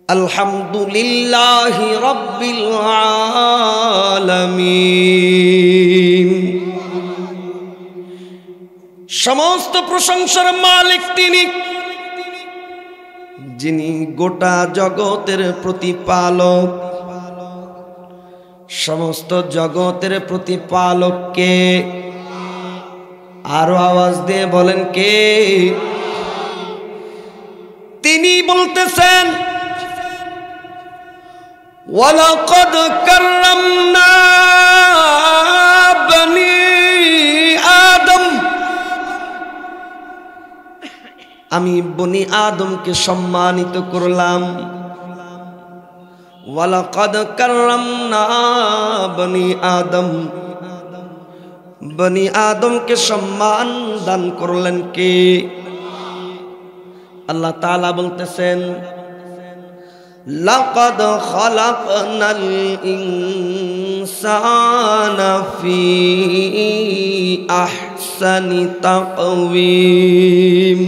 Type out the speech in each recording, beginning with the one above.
আলহামদুলিল্লাহি রাব্বিল আলামিন। সমস্ত প্রশংসার মালিক তিনি, যিনি গোটা জগতের প্রতিপালক। সমস্ত জগতের প্রতিপালক কে? আরো আওয়াজ দিয়ে বলেন কে? তিনি বলতেছেন, ওয়ালাকাদ কাররামনা বনি আদম। আমি বনি আদমকে সম্মানিত করলাম। ওয়ালাকাদ কাররামনা বনি আদম, বনি আদমকে সম্মান দান করলেন কে? আল্লাহ তাআলা বলতেছেন, লাকাদ খালাকনাল ইনসানা ফি আহসানি তাকওয়িম।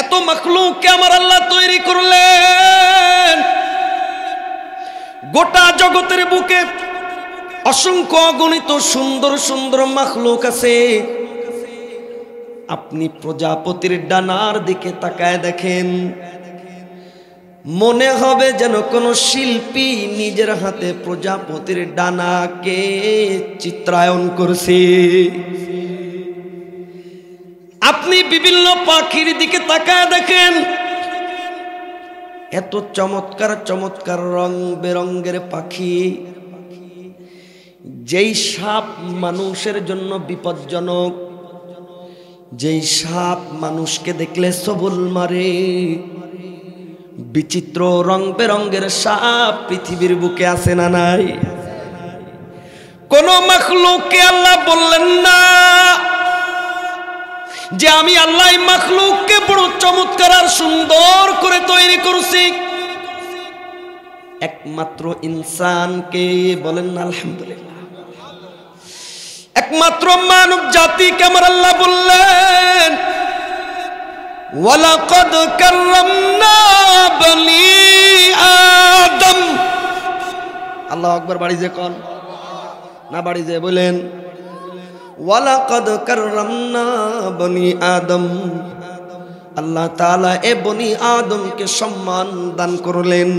এত মাখলুককে আমার আল্লাহ তৈরি করলেন। গোটা জগতের বুকে অসংখ্য অগণিত সুন্দর সুন্দর মাখলুক আছে। আপনি প্রজাপতির ডানার দিকে তাকায় দেখেন, মনে হবে যেন কোনো শিল্পী নিজের হাতে প্রজাপতির ডানাকে চিত্রায়ন করছে। আপনি বিভিন্ন পাখির দিকে তাকায় দেখেন, এত চমৎকার চমৎকার রং বেরঙের পাখি। যেই সাপ মানুষের জন্য বিপজ্জনক, যেই সাপ মানুষকে দেখলে সবল মারে, বিচিত্র রং বেরঙের সাপ পৃথিবীর বুকে আছে না নাই? কোন মাখলুককে আল্লাহ বললেন না যে আমি আল্লাহ মাখলুককে বড় চমৎকার আর সুন্দর করে তৈরি করছি। একমাত্র ইনসানকে বলেন না আলহামদুলিল্লাহ। একমাত্র মানব জাতিকে আমার আল্লাহ বললেন, ওয়ালাকাদ কাররামনা বনি আদম। আল্লাহু আকবার। বাড়ি যে কোন না বাড়ি যে বলেন, ওয়ালাকাদ কাররামনা বনি আদম। আল্লাহ তাআলা এ বনি আদমকে সম্মান দান করলেন।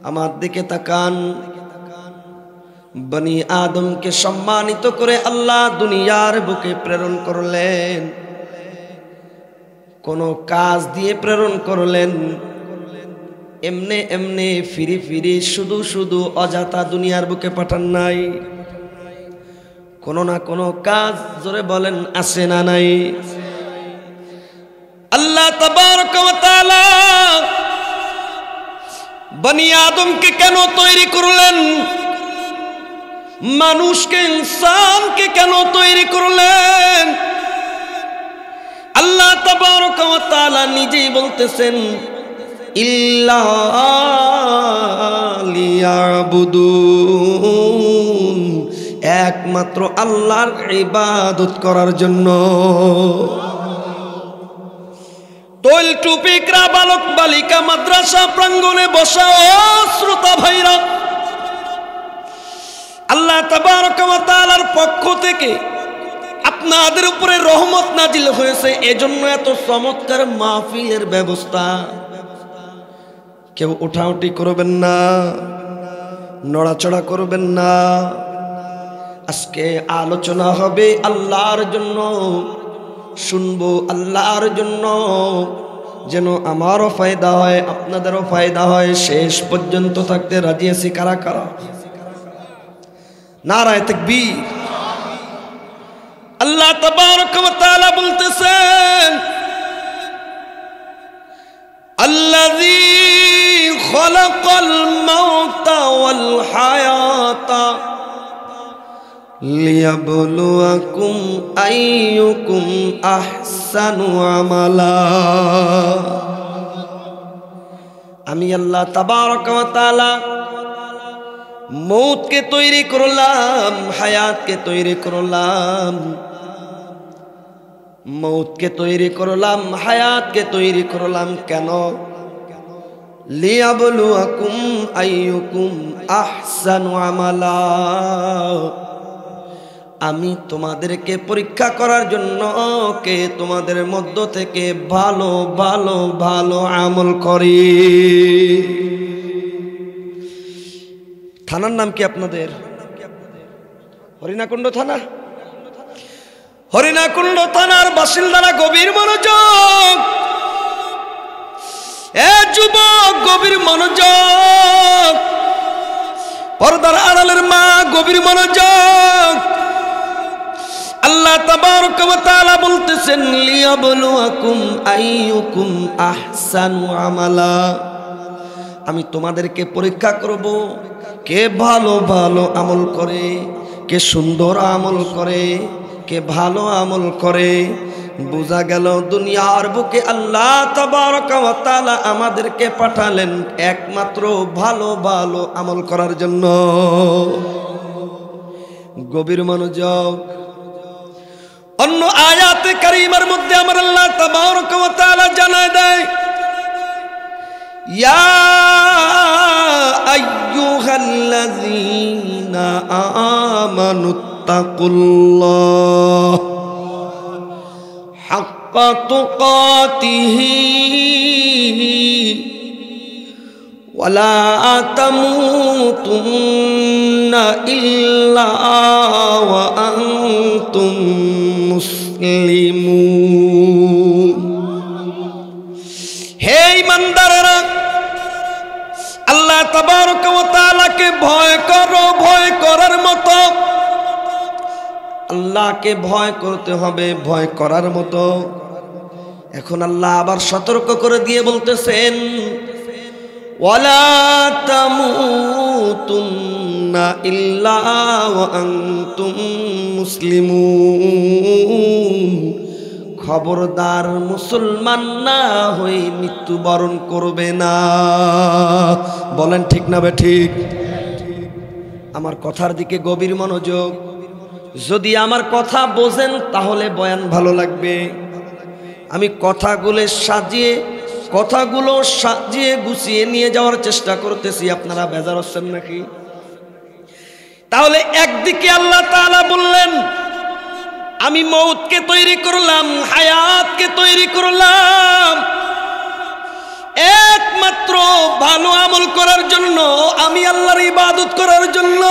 আমার দিকে তাকান। বনি আদমকে সম্মানিত করে আল্লাহ দুনিয়ার বুকে প্রেরণ করলেন। কোন কাজ দিয়ে প্রেরণ করলেন? এমনে এমনে ফিরি ফিরি শুধু শুধু অযথা দুনিয়ার বুকে পাঠান নাই। কোন না কোন কাজ, জোরে বলেন, আছে না নাই? আল্লাহ তাবারক ওয়া তাআলা বনি আদমকে কেন তৈরি করলেন? মানুষকে, ইনসানকে কেন তৈরি করলেন? আল্লাহ তাবারক ওয়া তাআলা নিজেই বলতেছেন, ইল্লা লিয়াবুদুন, একমাত্র আল্লাহর ইবাদত করার জন্য। তোল টুপিকরা বালক বালিকা মাদ্রাসা প্রাঙ্গণে বসা ও শ্রোতা ভাইরা, আল্লাহ তাবারক ওয়া তাআলার পক্ষ থেকে আপনাদের উপরে রহমত নাজিল হয়েছে। এজন্য এত চমৎকার মাহফিলের ব্যবস্থা। কেউ উঠাউঠি করবেন না, নড়াচড়া করবেন না। আজকে আলোচনা হবে আল্লাহর জন্য, শুনবো আল্লাহর জন্য, যেন আমারও ফায়দা হয়, আপনাদেরও ফায়দা হয়। শেষ পর্যন্ত থাকতে রাজি আছি কারা কারা? নারায়ে তাকবীর। আল্লাহ তাবারক ওয়া তাআলা বলতেছেন, আল্লাযী খালাকাল মাউতা ওয়াল হায়াতা লিয়াবলুয়াকুম আইয়ুকুম আহসানু আমালা। আমি আল্লাহ তাবারক ওয়া তাআলা মৌতকে তৈরি করলাম, হায়াতকে তৈরি করলাম, মৌতকে তৈরি করলাম, হায়াতকে তৈরি করলাম কেন? লিয়াবলুয়াকুম আইয়ুকুম আহসানু আমালা, আমি তোমাদেরকে পরীক্ষা করার জন্য কে তোমাদের মধ্য থেকে ভালো ভালো ভালো আমল করে। থানার নাম কি আপনাদের? হরিণাকুণ্ড থানা। হরিণাকুণ্ড থানার বাসিন্দারা গভীর মনোযোগ, এ যুবক গভীর মনোযোগ, পর্দার আড়ালের মা গভীর মনোযোগ। আল্লাহ তাবারক ওয়া তাআলা বলতেছেন লিয়াবলুয়াকুম আইয়ুকুম আহসানু আমালা, আমি তোমাদেরকে পরীক্ষা করব কে ভালো ভালো আমল করে, কে সুন্দর আমল করে, কে ভালো আমল করে। বোঝা গেল দুনিয়ার বুকে আল্লাহ তাবারক ওয়া তাআলা আমাদেরকে পাঠালেন একমাত্র ভালো ভালো আমল করার জন্য। গভীর মনোযোগ। অন্য আয়াতে কারিমার মধ্যে আমার আল্লাহ তাবারক ওয়া তাআলা জানায় দেয়, ইয়া আইয়ুহাল্লাযীনা আমানুত্তাকুল্লাহ হাক্কা তুকাতিহি ওয়ালা তামুতুন্না ইল্লা ওয়া আনতুম মুসলিমুন। হে ঈমানদাররা, আল্লাহ তাবারক ওয়া তাআলাকে ভয় করো, ভয় করার মতো আল্লাহকে ভয় করতে হবে, ভয় করার মতো। এখন আল্লাহ আবার সতর্ক করে দিয়ে বলতেছেন ওয়ালা তামুতুন্না ইল্লা ওয়া আনতুম মুসলিমুন, খবরদার মুসলমান না হয়ে মৃত্যুবরণ করবে না। বলেন ঠিক না বে ঠিক? আমার কথার দিকে গভীর মনোযোগ। যদি আমার কথা বোঝেন তাহলে বয়ান ভালো লাগবে। আমি কথাগুলো সাজিয়ে গুছিয়ে নিয়ে যাওয়ার চেষ্টা করতেছি, আপনারা বেজার হচ্ছেন নাকি? তাহলে একদিকে আল্লাহ তাআলা বললেন আমি মৌতকে তৈরি করলাম, হায়াতকে তৈরি করলাম একমাত্র ভালো আমল করার জন্য, আমি আল্লাহর ইবাদত করার জন্য।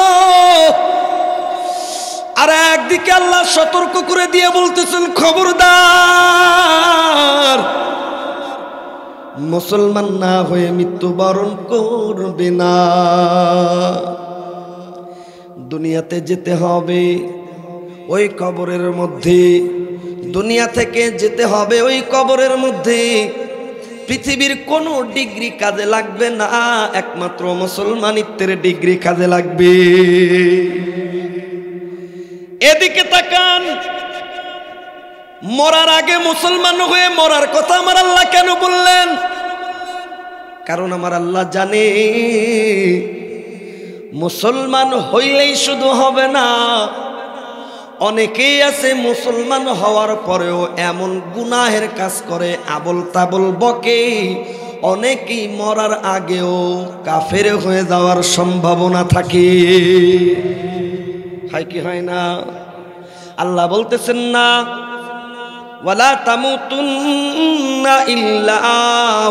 আর একদিকে আল্লাহ সতর্ক করে দিয়ে বলতেছেন খবরদার মুসলমান না হয়ে মৃত্যুবরণ করবে না। দুনিয়াতে যেতে হবে ওই কবরের মধ্যে, দুনিয়া থেকে যেতে হবে ওই কবরের মধ্যে। পৃথিবীর কোনো ডিগ্রি কাজে লাগবে না, একমাত্র মুসলমানিত্বের ডিগ্রি কাজে লাগবে। এদিকে তাকান, মরার আগে মুসলমান হয়ে মরার কথা আমার আল্লাহ কেন বললেন? কারণ আমার আল্লাহ জানে মুসলমান হইলেই শুধু হবে না, অনেকেই আছে মুসলমান হওয়ার পরেও এমন গুনাহের কাজ করে, আবল তাবল বকে, অনেকেই মরার আগেও কাফের হয়ে যাওয়ার সম্ভাবনা থাকে। হয় কি হয় না? আল্লাহ বলতেছেন না ওয়ালা তামুতুন্না ইল্লা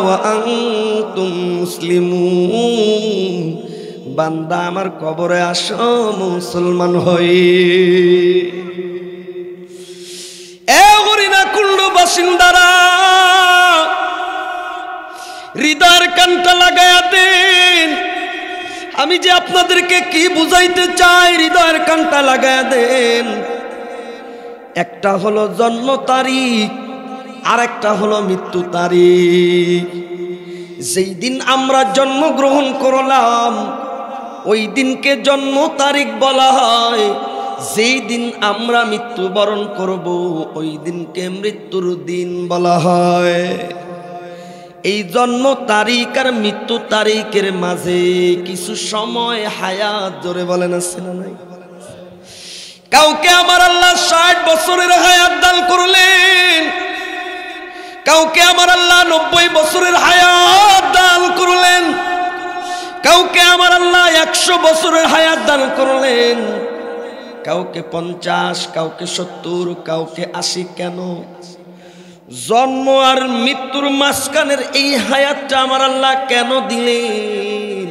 ওয়া আনতুম মুসলিমুন, বান্দা আমার কবরে আসো মুসলমান হয়ে। এ হরিণাকুণ্ড বাসিন্দারা, হৃদয়ের কানটা লাগায়া দেন। আমি যে আপনাদেরকে কি বুঝাইতে চাই, হৃদয়ের কানটা লাগায়া দেন। একটা হলো জন্ম তারিখ, আর একটা হলো মৃত্যু তারিখ। যেই দিন আমরা জন্মগ্রহণ করলাম ওই দিনকে জন্ম তারিখ বলা হয়, যেই দিন আমরা মৃত্যুবরণ করব ওই দিনকে মৃত্যুর দিন বলা হয়। এই জন্ম তারিখ আর মৃত্যু তারিখের মাঝে কিছু সময় হায়াত, জোরে বলেন আছে না নাই? কাউকে আমার আল্লাহ 60 বছরের হায়াত দান করলেন, কাউকে আমার আল্লাহ 90 বছরের হায়াত দান করলেন, কাউকে আমার আল্লাহ 100 বছরের হায়াত দান করলেন, কাউকে 50, কাউকে 70, কাউকে 80। কেন? জন্ম আর মৃত্যুর মাঝখানের এই হায়াতটা আমার আল্লাহ কেন দিলেন?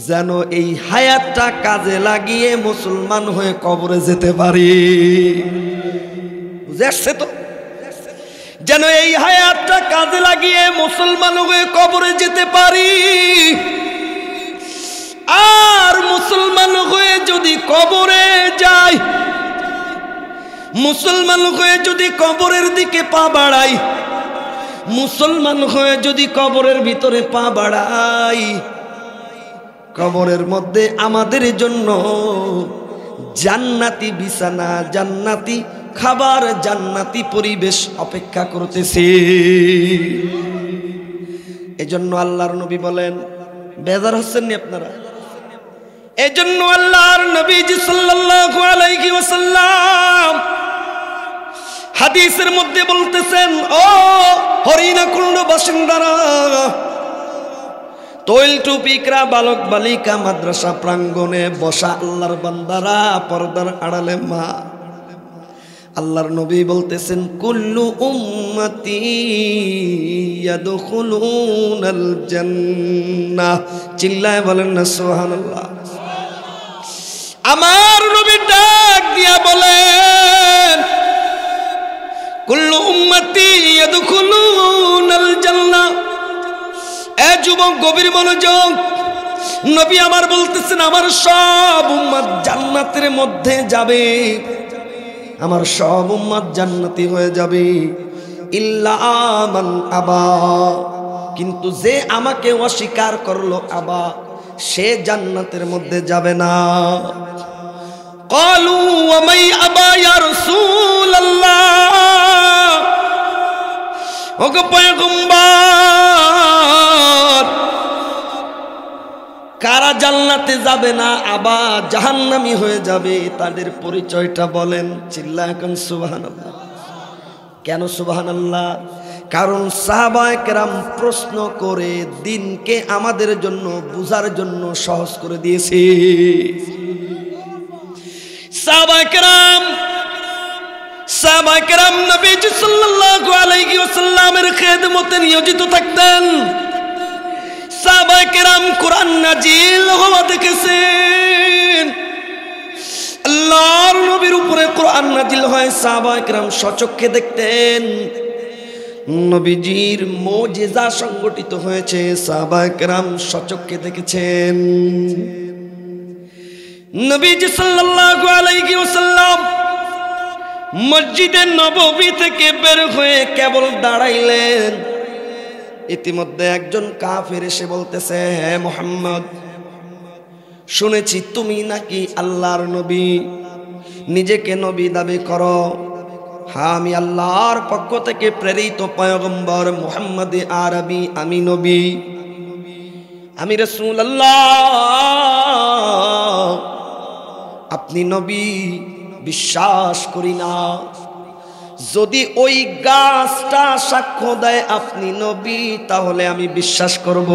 যেন এই হায়াতটা কাজে লাগিয়ে মুসলমান হয়ে কবরে যেতে পারি। বুঝে আসছে তো? যেন এই হায়াতটা কাজে লাগিয়ে মুসলমান হয়ে কবরে যেতে পারি। আর মুসলমান হয়ে যদি কবরে যাই, মুসলমান হয়ে যদি কবরের দিকে পা বাড়াই, মুসলমান হয়ে যদি কবরের ভিতরে পা বাড়াই, কবরের মধ্যে আমাদের জন্য জান্নাতি বিছানা, জান্নাতি খাবার, জান্নাতি পরিবেশ অপেক্ষা করতেছে। এজন্য আল্লাহর নবী বলেন, বেজার হচ্ছেন নি আপনারা? এজন্য আল্লাহর নবীজি সাল্লাল্লাহু আলাইহি ওয়াসাল্লাম হাদিসের মধ্যে বলতেছেন, ও হরিণাকুণ্ড বাসিন্দারা, তৈল টুপিকরা, বালক বালিকা, মাদ্রাসা প্রাঙ্গণে বসা আল্লাহর বান্দারা, পর্দার আড়ালে মা, আল্লাহর নবী বলতেছেন, কুল্লু উম্মতি ইয়াদখুলুনাল জান্নাহ। চিল্লায় বলেন না সুবহানাল্লাহ। আমার নবী ডাক দিয়া বলেন, কুল্লু উম্মতি ইয়াদখুলুনাল জান্নাহ। এ যুবক, গভীর মনোযোগ। নবী আমার বলতেছেন, আমার সব উম্মত জান্নাতের মধ্যে যাবে, আমার সব উম্মত জান্নাতি হয়ে যাবে, ইল্লা মান আবা, কিন্তু যে আমাকে অস্বীকার করলো, আবা, সে জান্নাতের মধ্যে যাবে না। ক্বালু ওয়া মাই আবা ইয়া রাসূলুল্লাহ, ওগো পয়গম্বর, কারা জান্নাতে যাবে না, আবা জাহান্নামী হয়ে যাবে, তাদের পরিচয়টা বলেন। চিল্লায় এখন সুবহানাল্লাহ। কেন সুবহানাল্লাহ? কারণ সাহাবায়ে কেরাম প্রশ্ন করে দিনকে আমাদের জন্য বুঝার জন্য সহজ করে দিয়েছে। সাহাবায়ে কেরাম নবীজি সাল্লাল্লাহু আলাইহি ওয়াসাল্লামের খেদমতে নিয়োজিত থাকতেন। সাহাবায়ে কেরাম কোরআন নাজিল হওয়া দেখেছেন। আল্লাহর নবীর উপরে কোরআন নাজিল হয়, সাহাবায়ে কেরাম স্বচক্ষে দেখতেন। নবীজির মুজিজা সংগঠিত হয়েছে, সাহাবায়ে কেরাম স্বচক্ষে দেখেছেন। নবীজি সাল্লাল্লাহু আলাইহি ওয়াসাল্লাম মসজিদে নববী থেকে বের হয়ে কেবল দাঁড়াইলেন, ইতিমধ্যে একজন কাফের এসে বলতেছে, হে মুহাম্মদ, শুনেছি তুমি নাকি আল্লাহর নবী, নিজেকে নবী দাবি করো। হ্যাঁ, আমি আল্লাহর পক্ষ থেকে প্রেরিত পয়গম্বর মুহাম্মদ আরবি, আমি নবী, আমি রাসূলুল্লাহ। আপনি নবী বিশ্বাস করি না। যদি ওই গাছটা সাক্ষ্য দেয় আপনি নবী, তাহলে আমি বিশ্বাস করব।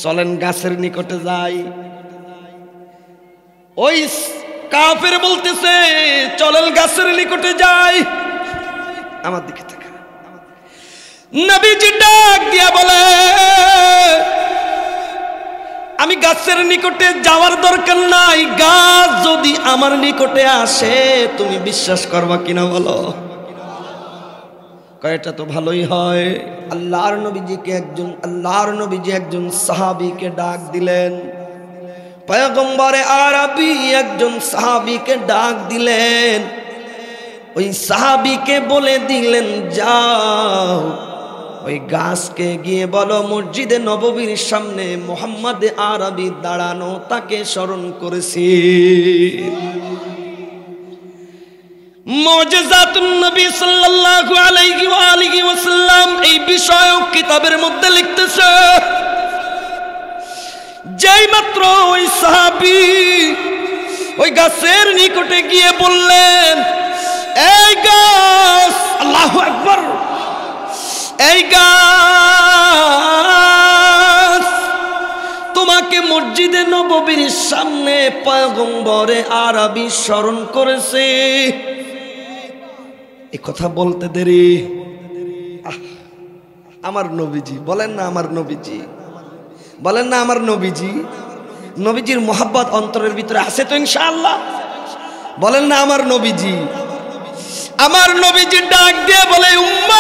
চলেন গাছের নিকটে যাই। ওই কাফের বলতেছে, চলেন গাছের নিকটে যাই। আমার দিকে তাকা। নবীজি ডাক দিয়া বলে, আমি গাছের নিকটে যাওয়ার দরকার নাই, গাছ যদি আমার নিকটে আসে তুমি বিশ্বাস করবা কিনা বলো? কয়টা তো ভালোই হয়। আল্লাহর নবীজি একজন সাহাবীকে ডাক দিলেন, পয়গম্বরে আরবি একজন সাহাবীকে ডাক দিলেন। ওই সাহাবীকে বলে দিলেন, যাও ওই গাছকে গিয়ে বলো মসজিদে নববীর সামনে মুহাম্মদ আরবি দাঁড়ানো, তাকে স্মরণ করেছি। মুজিজাতুন নবী সাল্লাল্লাহু আলাইহি ওয়া আলিহি ওয়াসাল্লাম এই বিষয়ক কিতাবের মধ্যে লিখতেছে, যেই মাত্র ওই সাহাবী ওই গাছের নিকটে গিয়ে বললেন, এই গাছ, আল্লাহু আকবার, এই গাছ তোমাকে মসজিদে নববীর সামনে পয়গম্বরে আরবি স্মরণ করেছে। এই কথা বলতে দেরি, আমার নবীজি, বলেন না আমার নবীজি, বলেন না আমার নবীজি, নবীজির মোহাব্বত অন্তরের ভিতরে আছে তো ইনশাআল্লাহ? বলেন না আমার নবীজি। আমার নবীজি ডাক দিয়ে বলে, উম্মত,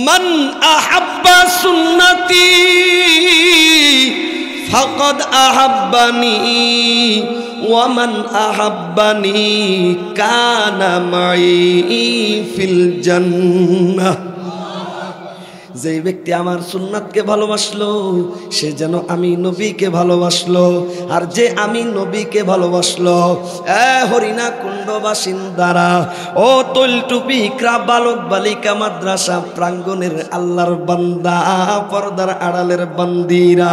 মান আহাব্বা সুন্নতি ফাকাদ আহাব্বানি ওয়া মান আহাব্বানি কানা মাই ফিল জান্নাহ। যে ব্যক্তি আমার সুন্নাতকে ভালোবাসলো সে যেন আমি নবীকে ভালোবাসলো, আর যে আমি নবীকে ভালোবাসলো, হরিণা কুণ্ড বাসিন্দারা, ও তৈলটুপি ইকরা বালক বালিকা মাদ্রাসা প্রাঙ্গণের আল্লাহর বান্দা, পর্দার আড়ালের বান্দিরা,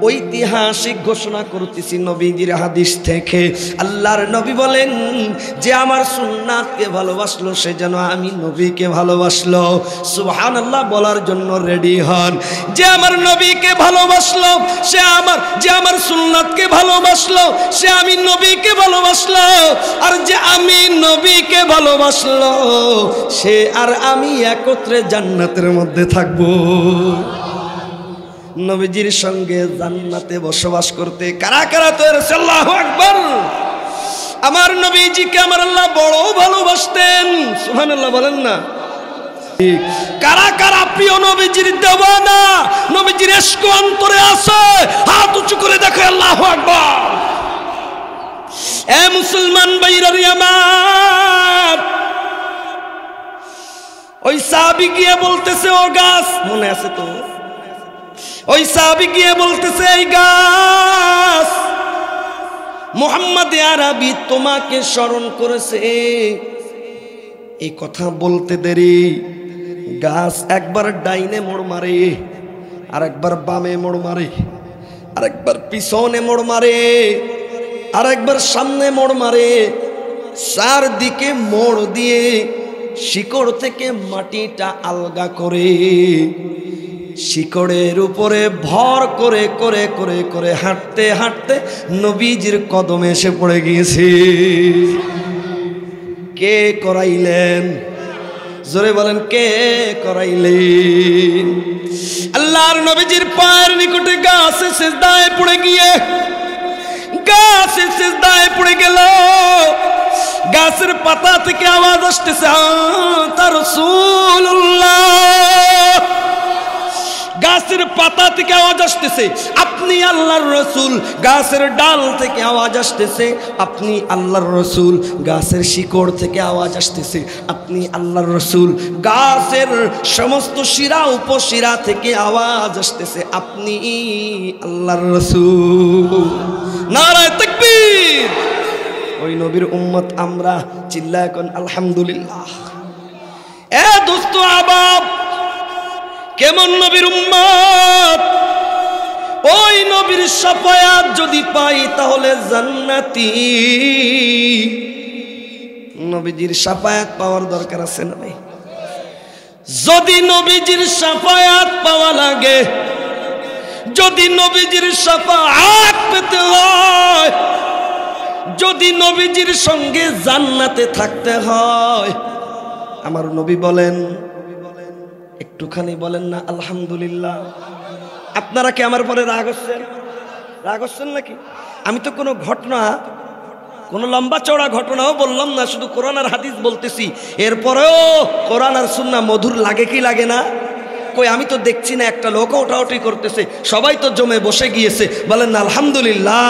ঐতিহাসিক ঘোষণা করতেছি নবীজির হাদিস থেকে। আল্লাহর নবী বলেন, যে আমার সুন্নাতকে ভালোবাসলো সে যেন আমি নবীকে ভালোবাসলো। সুবহানাল্লাহ বলার জন্য রেডি হন। যে আমার নবীকে ভালোবাসলো সে আমার, যে আমার সুন্নাতকে ভালোবাসলো সে আমি নবীকে ভালোবাসলো, আর যে আমি নবীকে ভালোবাসলো সে আর আমি একত্রে জান্নাতের মধ্যে থাকবো। নবীজির সঙ্গে জান্নাতে বসবাস করতে কারা কারা তৈরি? আল্লাহু আকবার। আমার নবীজিকে আমার আল্লাহ বড় ভালোবাসতেন, সুবহানাল্লাহ বলেন না। কারা কারা প্রিয় নবীজির দেওয়ানা, নবীজির ইশক অন্তরে আছে? হাত উঁচু করে দেখো, আল্লাহু আকবার। এ মুসলমান ভাইরা আমার, ওই সাহাবী গিয়ে বলতেছে, ও গাছ, মনে আছে তো? ওই সাহাবী গিয়ে বলতেছে, এই গাছ মুহাম্মদ আরবি তোমাকে স্মরণ করেছে। এই কথা বলতে দেরি, গাছ একবার ডাইনে মোড় মারে, আর একবার বামে মোড় মারে, আর একবার পিছনে মোড় মারে, আর একবার সামনে মোড় মারে, চারদিকে মোড় দিয়ে শিকড় থেকে মাটিটা আলগা করে, শিকড়ের উপরে ভর করে করে করে করে হাঁটতে হাঁটতে নবীজির কদমে এসে পড়ে গিয়েছে। কে করাইলেন? জোরে বলেন, কে করাইলেন? আল্লাহর নবীজির পায়ের নিকটে গাছে সিজদায় পড়ে গিয়ে, গাছে সিজদায় পড়ে গেল। গাছের পাতা থেকে আওয়াজ আসতেছে, তা রাসূলুল্লাহ। গাছের পাতা থেকে আওয়াজ আসতেছে, আপনি আল্লাহর রসুল। গাছের ডাল থেকে আওয়াজ আসতেছে, আপনি আল্লাহর রসুল। গাছের শিকড় থেকে আওয়াজ আসতেছে, আপনি আল্লাহর রসুল। গাছের সমস্ত শিরা উপশিরা থেকে আওয়াজ আসতেছে, আপনি আল্লাহর রসুল। নারায়ে তাকবীর। ওই নবীর উম্মত আমরা, চিল্লায় কোন আলহামদুলিল্লাহ। এ দোস্ত আবাব, কেমন নবীর উম্মত? ওই নবীর শাফায়াত যদি পাই তাহলে জান্নাতি। নবীজির শাফায়াত পাওয়ার দরকার আছে না ভাই? যদি নবীজির শাফায়াত পাওয়া লাগে, যদি নবীজির শাফায়াত পেতে হয়, যদি নবীজির সঙ্গে জান্নাতে থাকতে হয়, আমার নবী বলেন, একটুখানি বলেন না আলহামদুলিল্লাহ। আপনারা কি আমার পরে রাগ হচ্ছেন? রাগ হচ্ছেন নাকি? আমি তো কোনো ঘটনা, কোনো লম্বা চওড়া ঘটনাও বললাম না, শুধু কোরআন আর হাদিস বলতেছি। এরপরেও কোরআন আর সুন্নাহ মধুর লাগে কি লাগে না? কই আমি তো দেখছি না একটা লোক ওঠাউঠি করতেছে, সবাই তো জমে বসে গিয়েছে। বলেন না আলহামদুলিল্লাহ।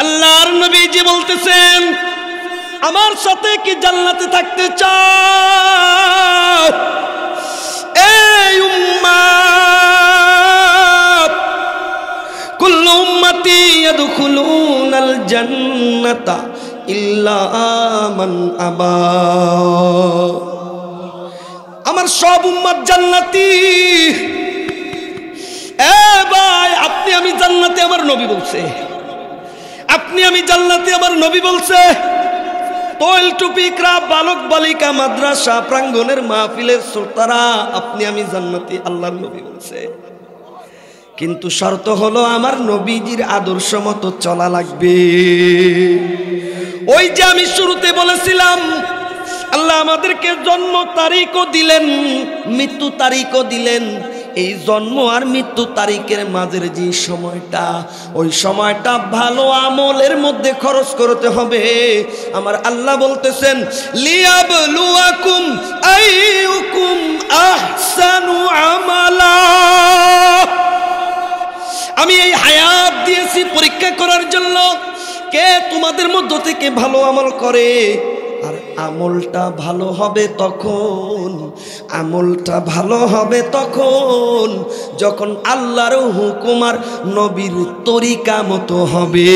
আল্লাহর নবীজি বলতেছেন, আমার সাথে কি জান্নাতে থাকতে চাও? এই উম্মত, কুল্লু উম্মতি ইয়াদখুলুনাল জান্নাতা ইল্লা মান আবা। আমার সব উম্মত জান্নাতি। এ ভাই, আপনি আমি জান্নাতে আমার নবী বলছে, আপনি আমি জান্নাতে আমার নবী বলছে। তৈল টুপিকরা, বালক বালিকা, মাদ্রাসা প্রাঙ্গণের মাহফিলের শ্রোতারা, আপনি আমি জান্নাতি আল্লাহর নবী বলছে। কিন্তু শর্ত হলো আমার নবীজির আদর্শ মতো চলা লাগবে। ওই যে আমি শুরুতে বলেছিলাম, আল্লাহ আমাদেরকে জন্ম তারিখও দিলেন, মৃত্যু তারিখও দিলেন। এই জন্ম আর মৃত্যু তারিখের মাঝের যে সময়টা, ওই সময়টা ভালো আমলের মধ্যে খরচ করতে হবে। আমার আল্লাহ বলতেছেন, লিয়াবলুয়াকুম আইয়ুকুম আহসানু আমালা। আমি এই হায়াত দিয়েছি পরীক্ষা করার জন্য, কে তোমাদের মধ্য থেকে ভালো আমল করে। আর আমলটা ভালো হবে তখন, আমলটা ভালো হবে তখন যখন আল্লাহর হুকুম আর নবীর তরিকা মতো হবে।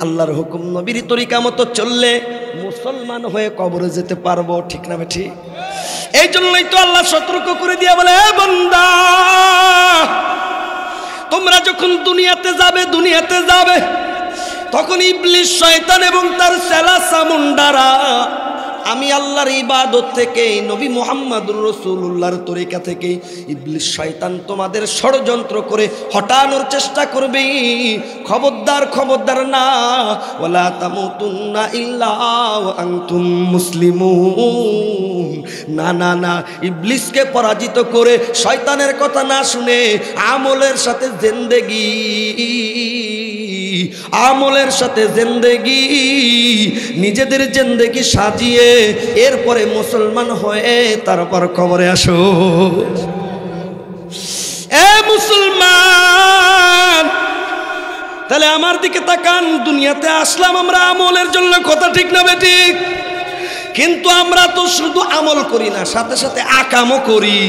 আল্লাহর হুকুম নবীর তরিকা মতো চললে মুসলমান হয়ে কবরে যেতে পারবো, ঠিক না বেঠি? এই জন্যই তো আল্লাহ সতর্ক করে দিয়া বলে, বান্দা তোমরা যখন দুনিয়াতে যাবে তখন ইবলিস শয়তান এবং তার চেলা চামুন্ডারা আমি আল্লাহর ইবাদত থেকে, নবী মুহাম্মদুর রাসূলুল্লাহর তরিকা থেকে ইবলিস শয়তান তোমাদের ষড়যন্ত্র করে হটানোর চেষ্টা করবে। খবরদার না, ওয়ালা তামুতুন্না ইল্লা ওয়া আনতুম মুসলিমুন। না, ইবলিসকে পরাজিত করে শয়তানের কথা না শুনে আমলের সাথে জিন্দেগি নিজেদের জিন্দেগি সাজিয়ে এরপরে মুসলমান হয়ে তারপর কবরে আসো। এ মুসলমান, তাহলে আমার দিকে তাকান। দুনিয়াতে আসলাম আমরা আমলের জন্য, কথা ঠিক না বেঠিক? কিন্তু আমরা তো শুধু আমল করি না, সাথে সাথে আকামও করি।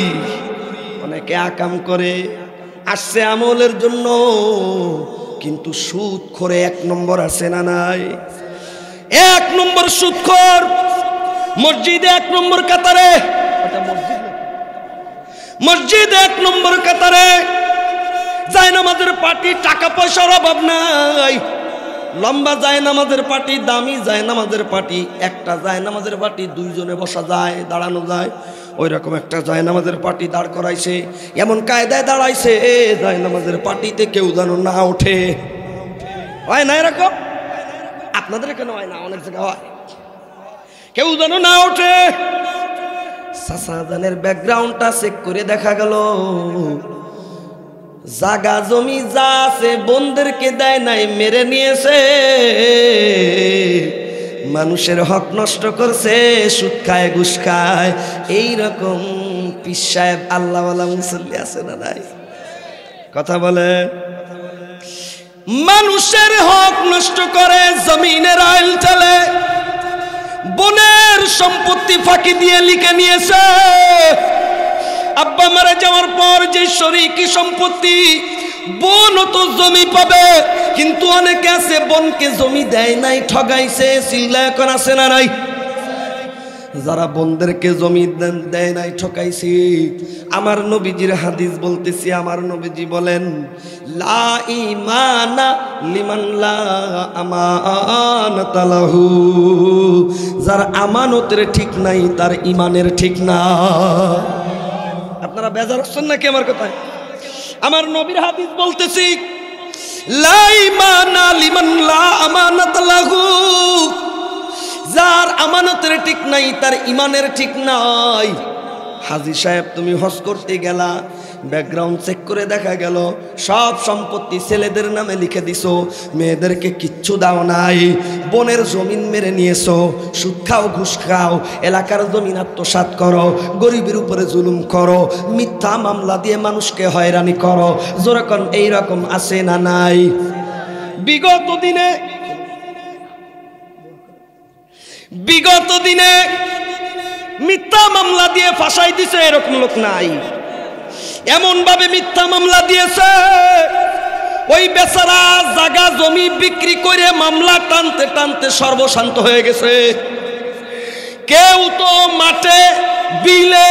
অনেকে আকাম করে, আসছে আমলের জন্য, কিন্তু সুদ খোরে এক নম্বর আছে না নাই? এক নম্বর সুদখোর। মসজিদে এক নম্বর কাতারে, মসজিদে এক নম্বর কাতারে জায়নামাজের পার্টি, টাকা পয়সার অভাব নাই। লম্বা জায়নামাজের পার্টি, দামি জায়নামাজের পার্টি। একটা জায়নামাজের পার্টি দুইজনে বসা যায়, দাঁড়ানো যায়। ওই রকম একটা জায়নামাজের পার্টি দাঁড় করাইছে, এমন কায়দায় দাঁড়াইছে জায়নামাজের পার্টিতে কেউ যেন না ওঠে। হয় না এরকম? আপনাদের এখানে হয় না, অনেক জায়গায় হয়। কেউ যেন না ওঠে। সাসাজানের ব্যাকগ্রাউন্ডটা চেক করে দেখা গেল জাগা জমি যা আছে বোনদেরকে দেয় নাই, মেরে নিয়েছে। মানুষের হক নষ্ট করছে, সুদ খায়, ঘুষ খায়। এইরকম পীর সাহেব আল্লাহওয়ালা মুসল্লি আছে না নাই? কথা বলে। মানুষের হক নষ্ট করে, জমিনের আইল চলে, বোনের সম্পত্তি ফাঁকি দিয়ে লিখে নিয়েছে। আব্বা মারা যাওয়ার পর যে শরীকি সম্পত্তি, বোন তো জমি পাবে, কিন্তু অনেকে আছে বোনকে জমি দেয় নাই, ঠগাইছে। চিল্লা এখন আছে না নাই? যারা বোনদেরকে জমি দেয় নাই, ঠকাইছি, আমার নবীজির হাদিস বলতেছি। আমার নবীজি বলেন, লা ঈমানা লিমান লা আমানাতা লাহু। যার আমানতের ঠিক নাই, তার ঈমানের ঠিক না। আপনারা বেজার হচ্ছেন নাকি আমার কথায়? আমার নবীর হাদিস বলতেছি, লা ঈমানা লিমান লা আমানাতা লাহু। যার আমানতের ঠিক নাই, তার ঈমানের ঠিক নাই। হাজী সাহেব, তুমি হজ করতে গেলা, ব্যাকগ্রাউন্ড চেক করে দেখা গেল সব সম্পত্তি ছেলেদের নামে লিখে দিছো, মেয়েদেরকে কিচ্ছু দাও নাই। বোনের জমিন মেরে নিয়েছো, সুদ খাও, ঘুষ খাও, এলাকার জমিন আত্মসাৎ করো, গরিবের উপরে জুলুম করো, মিথ্যা মামলা দিয়ে মানুষকে হয়রানি করো। যেরকম এইরকম আছে না নাই? বিগত দিনে মিথ্যা মামলা দিয়ে ফাঁসাই দিছে এরকম লোক নাই? এমন ভাবে মিথ্যা মামলা দিয়েছে, ওই বেচারা জায়গা জমি বিক্রি করে মামলা টানতে টানতে সর্বশান্ত হয়ে গেছে। কেউ তো মাঠে বিলে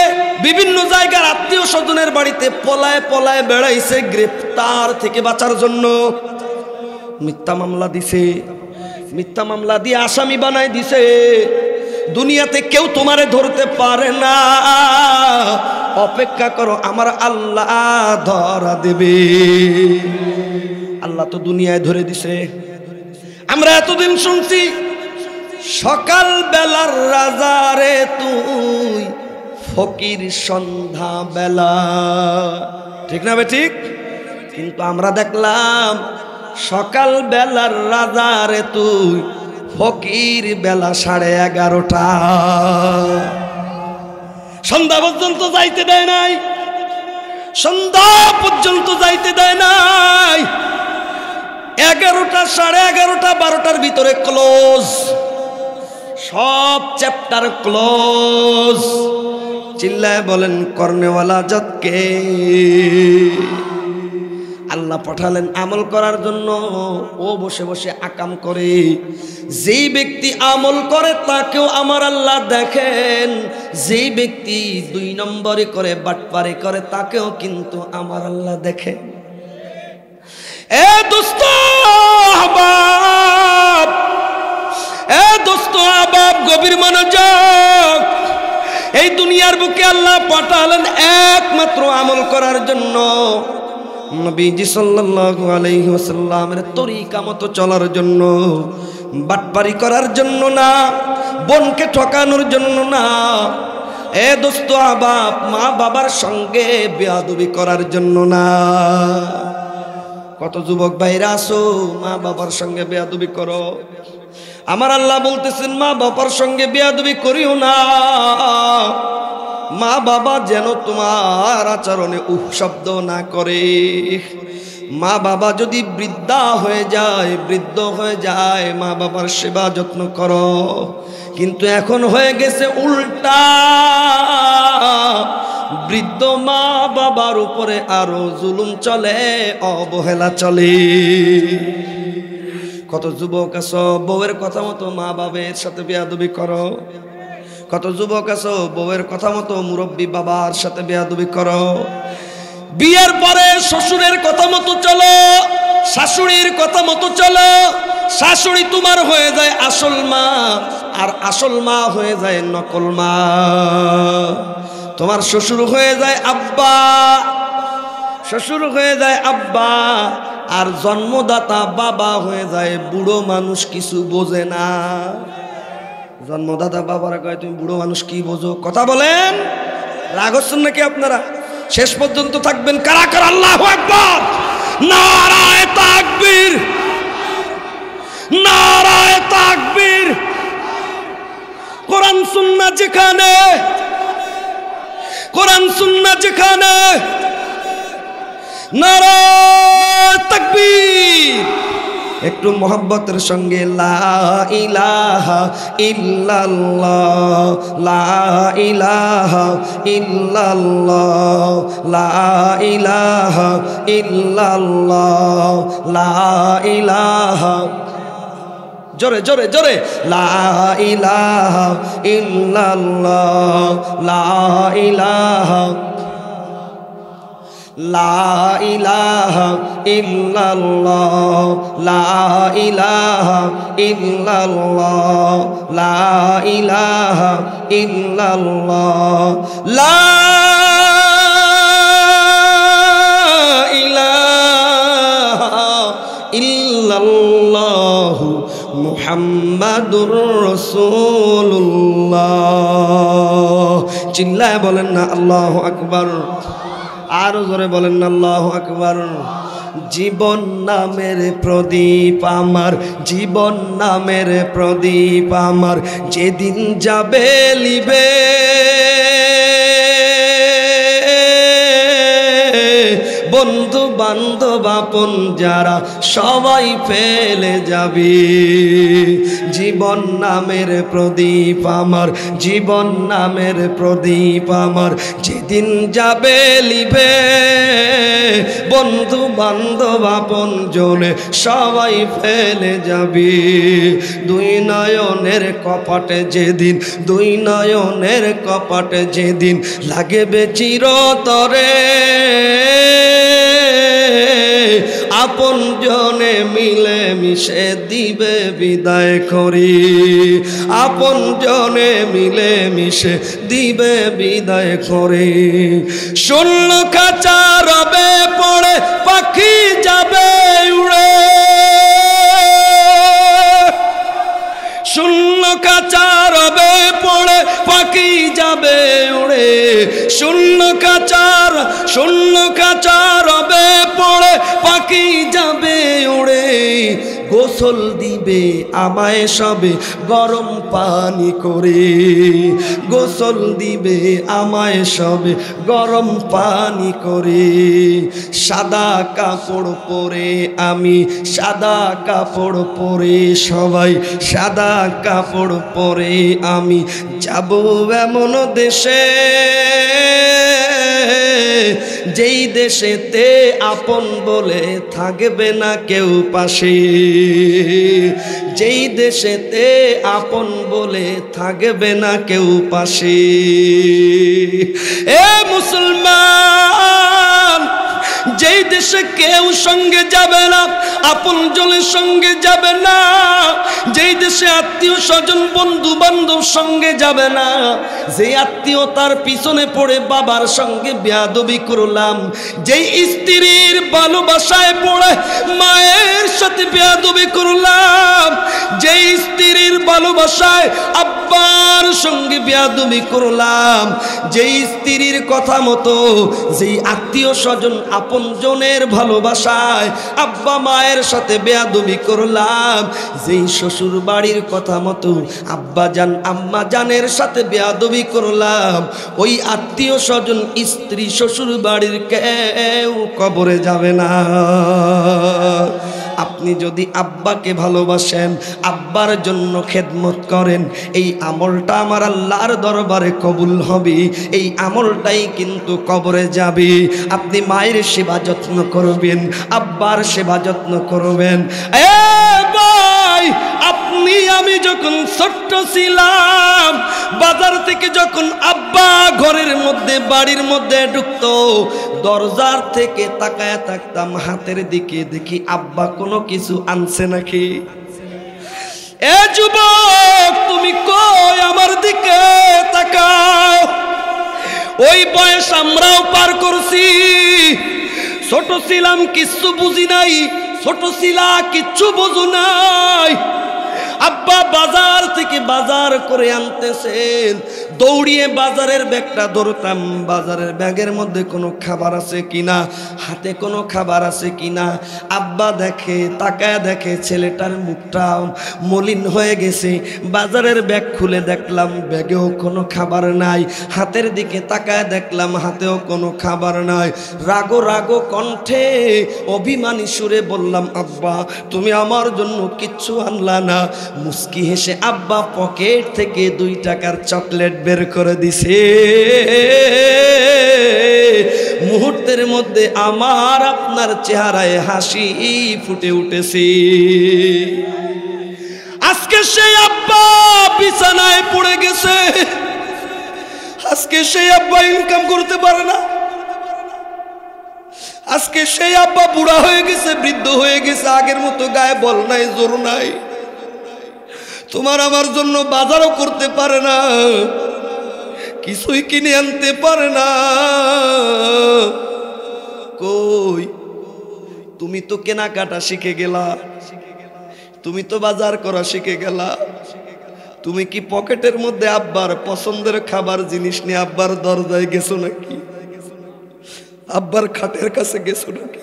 বিভিন্ন জায়গার আত্মীয় স্বজনের বাড়িতে পলায় পলায় বেড়াইছে গ্রেফতার থেকে বাঁচার জন্য। মিথ্যা মামলা দিছে, মিথ্যা মামলা দিয়ে আসামি বানাই দিছে। দুনিয়াতে কেউ তোমারে ধরতে পারে না, অপেক্ষা করো আমার আল্লাহ ধরা দেবে। আল্লাহ তো দুনিয়ায় ধরে দিছে। আমরা এতদিন শুনছি সকাল বেলার রাজা রে তুই ফকির সন্ধ্যা বেলা, ঠিক না বে ঠিক? কিন্তু আমরা দেখলাম সকাল বেলার রাজা রে তুই ফকির বেলা 11:30। সন্ধ্যা পর্যন্ত যাইতে দেয় নাই, সন্ধ্যা পর্যন্ত যাইতে দেয় নাই। 11টা, 11:30, 12টার ভিতরে ক্লোজ, সব চ্যাপ্টার ক্লোজ। চিল্লায় বলেন করনেওয়ালা জাতকে আল্লাহ পাঠালেন আমল করার জন্য। ও বসে বসে আকাম করে। যেই ব্যক্তি আমল করে তাকেও আমার আল্লাহ দেখেন, যেই ব্যক্তি 2 নম্বরে করে বাটপারি করে তাকেও কিন্তু আমার আল্লাহ দেখে। এ দোস্ত আহবাব, এ দোস্ত আহবাব, গভীর মনোযোগ। এই দুনিয়ার বুকে আল্লাহ পাঠালেন একমাত্র আমল করার জন্য। নবীজি সাল্লাল্লাহু আলাইহি ওয়াসাল্লামের তরিকা মতো চলার জন্য, বাটপারি করার জন্য না, বোনকে ঠকানোর জন্য না। এ দোস্ত আহবাব, মা বাবার সঙ্গে বেয়াদবি করার জন্য না। কত যুবক ভাইরা আসো মা বাবার সঙ্গে বেয়াদবি করো। আমার আল্লাহ বলতেছেন মা বাবার সঙ্গে বেয়াদবি করিও না। মা বাবা যেন তোমার আচরণে উহ শব্দ না করে। মা বাবা যদি বৃদ্ধা হয়ে যায়, বৃদ্ধ হয়ে যায়, মা বাবার সেবা যত্ন করো। কিন্তু এখন হয়ে গেছে উল্টা, বৃদ্ধ মা বাবার উপরে আরো জুলুম চলে, অবহেলা চলে। কত যুবক আছো বউয়ের কথা মতো মা বাবার সাথে বেয়াদবি করো। কত যুবক আছো বউয়ের কথা মতো মুরব্বী বাবার সাথে বেয়াদবি করো। বিয়ের পরে শ্বশুরের কথা মতো চলো, শাশুড়ির কথা মতো চলো। শাশুড়ি তোমার হয়ে যায় আসল মা, আর আসল মা হয়ে যায় নকল মা। তোমার শ্বশুর হয়ে যায় আব্বা, শ্বশুর হয়ে যায় আব্বা, আর জন্মদাতা বাবা হয়ে যায় বুড়ো মানুষ, কিছু বোঝে না। জন্মদাতা বাবারা কয় তুমি বুড়ো মানুষ, কি বোঝো? কথা বলেন, রাগ হচ্ছেন নাকি আপনারা? শেষ পর্যন্ত থাকবেন। কারা কারা আল্লাহু আকবার, নারায়ে তাকবীর, নারায়ে তাকবীর। কোরআন সুন্নাহ যেখানে, কোরআন সুন্নাহ যেখানে, নারায়ে তাকবীর। একটু মোহাব্বতের সঙ্গে লা ইলাহা ইল্লাল্লাহ, লা ইলাহা ইল্লাল্লাহ, লা ইলাহা ইল্লাল্লাহ, লা ইলাহা, জোরে জোরে জোরে, লা ইলাহা ইল্লাল্লাহ, লা ইলাহা, লা ইলাহা ইল্লাল্লাহ, লা ইলাহা ইল্লাল্লাহ, লা ইলাহা ইল্লাল্লাহ, লা ইলাহা ইল্লাল্লাহ, মুহাম্মাদুর রাসূলুল্লাহ। চিল্লায় বলেন না আল্লাহু আকবার, আরো জোরে বলেন না আল্লাহু আকবার। জীবন নামের প্রদীপ আমার, জীবন নামের প্রদীপ আমার, যেদিন যাবে লিবে, বন্ধু বান্ধব আপন যারা সবাই ফেলে যাবে। জীবন নামের প্রদীপ আমার, জীবন নামের প্রদীপ আমার যেদিন যাবে লিবে, বন্ধু বান্ধব আপন জনে সবাই ফেলে যাবে। দুই নয়নের কপাটে যেদিন, দুই নয়নের কপাটে যেদিন লাগবে চিরতরে, আপন জনে মিলে মিশে দিবে বিদায় করি, আপন জনে মিলে মিশে দিবে বিদায় করে। শূন্য খাঁচা রবে পড়ে পাখি যাবে উড়ে, শূন্য খাঁচা রবে পড়ে পাখি যাবে উড়ে, শূন্য খাঁচা রবে পড়ে পাখি যাবে উড়ে। গোসল দিবে আমায় সবে গরম পানি করে, গোসল দিবে আমায় সবে গরম পানি করে। সাদা কাপড় পরে আমি, সাদা কাপড় পরে সবাই, সাদা কাপড় পরে আমি যাব এমন দেশে, যেই দেশেতে আপন বলে থাকবে না কেউ পাশে, যেই দেশেতে আপন বলে থাকবে না কেউ পাশে। এ মুসলমান, যেই দেশে কেউ সঙ্গে যাবে না, আপন জনের সঙ্গে যাবে না, যেই দেশে আত্মীয় স্বজন বন্ধু বান্ধব সঙ্গে যাবে না, যে আত্মীয়তার পিছনে পড়ে বাবার সঙ্গে বেয়াদবি করলাম, যেই স্ত্রীর ভালোবাসায় পড়ে মায়ের সাথে বেয়াদবি করলাম, যেই স্ত্রীর ভালোবাসায় আব্বার সঙ্গে বেয়াদবি করলাম, যেই স্ত্রীর কথা মতো, যেই আত্মীয় স্বজন আপন জনের ভালোবাসায় আব্বা মায়ের সাথে বেয়াদবি করলাম, যেই শ্বশুর বাড়ির কথা মতো আব্বা জান আম্মা জানের সাথে বেয়াদবি করলাম, ওই আত্মীয় স্বজন স্ত্রী শ্বশুর বাড়ির কেউ কবরে যাবে না। আপনি যদি আব্বাকে ভালোবাসেন, আব্বার জন্য খেদমত করেন, এই আমলটা আমার আল্লাহর দরবারে কবুল হবে, এই আমলটাই কিন্তু কবরে যাবে। আপনি মায়ের সেবা যত্ন করবেন, আব্বার সেবা যত্ন করবেন। ভাই, আপনি আমি যখন ছোট্ট ছিলাম, বাজার থেকে যখন আব্বা ঘরের মধ্যে বাড়ির মধ্যে ঢুকতো, দরজার থেকে তাকায় থাকতাম হাতের দিকে, দেখি আব্বা কোনো কিছু আনছে নাকি। এ যুবক, তুমি কই আমার দিকে তাকাও। ওই বয়স আমরাও পার করছি। ছোট ছিলাম, কিচ্ছু বুঝি নাই, ছোট ছিলা কিচ্ছু বুঝো নাই। আব্বা বাজার থেকে বাজার করে আনতেছেন, দৌড়িয়ে বাজারের ব্যাগটা ধরতাম, বাজারের ব্যাগের মধ্যে কোনো খাবার আছে কিনা, হাতে কোনো খাবার আছে কিনা। আব্বা দেখে, তাকায় দেখে ছেলেটার মুখটা মলিন হয়ে গেছে। বাজারের ব্যাগ খুলে দেখলাম ব্যাগেও কোনো খাবার নাই, হাতের দিকে তাকায় দেখলাম হাতেও কোনো খাবার নাই। রাগো রাগো কণ্ঠে অভিমানী সুরে বললাম, আব্বা তুমি আমার জন্য কিচ্ছু আনলা না। মুস্কি হেসে আব্বা পকেট থেকে 2 টাকার চকলেট বের করে দিছে। মুহূর্তের মধ্যে আমার আপনার চেহারায় হাসি ফুটে উঠেছে। আজকে সেই আব্বা বিছানায় পড়ে গেছে, আজকে সেই আব্বা ইনকাম করতে পারে না, আজকে সেই আব্বা বুড়া হয়ে গেছে, বৃদ্ধ হয়ে গেছে, আগের মতো গায়ে বল নাই, জোর নাই। তোমার আমার জন্য বাজারও করতে পারে না, কিছুই কিনে আনতে পারে না। কই, তুমি তো কেনাকাটা শিখে গেলা, তুমি তো বাজার করা শিখে গেলা। তুমি কি পকেটের মধ্যে আব্বার পছন্দের খাবার জিনিস নিয়ে আব্বার দরজায় গেছো নাকি? আব্বার খাটের কাছে গেছো নাকি?